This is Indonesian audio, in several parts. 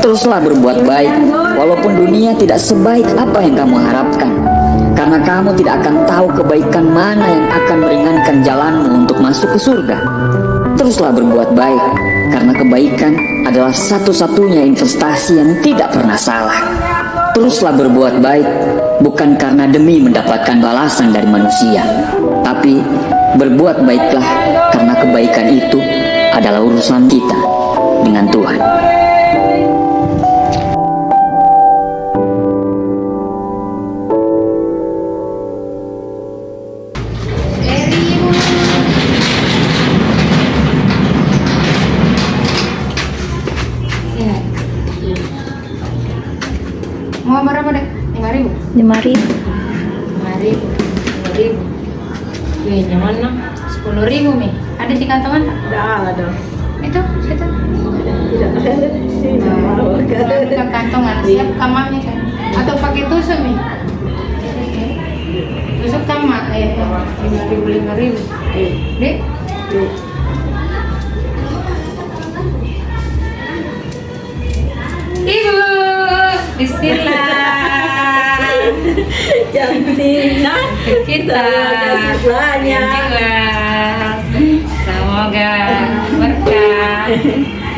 Teruslah berbuat baik, walaupun dunia tidak sebaik apa yang kamu harapkan. Karena kamu tidak akan tahu kebaikan mana yang akan meringankan jalanmu untuk masuk ke surga. Teruslah berbuat baik, karena kebaikan adalah satu-satunya investasi yang tidak pernah salah. Teruslah berbuat baik, bukan karena demi mendapatkan balasan dari manusia, tapi berbuat baiklah karena kebaikan itu adalah urusan kita dengan Tuhan. Mau berapa deh? 5.000? 5.000. 5.000. 5.000. Wih, yang mana? 10.000 Mi. Ada di kantongan? Tidak ada. Itu, situ. Tidak ada. Buka kantongan, siap kamarnya kan? Atau pakai tusuk Mi? Tusuk kamar, 5.000. Dek? Ibu, bismillah. Cantik. Kita banyak. Semoga berkah.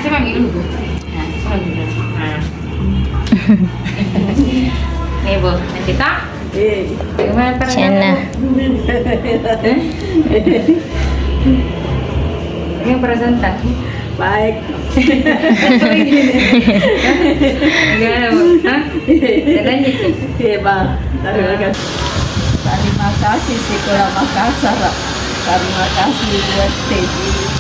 Coba minum dulu. Nah, coba dulu. Nah. Nih Bu, nah kita bagaimana Cina. Ini perasaan tak? Baik. Gimana Bu? Hah? Sedang gitu? Hebat. Terima kasih. Terima kasih Sekolah Makassar. Terima kasih buat Teddy.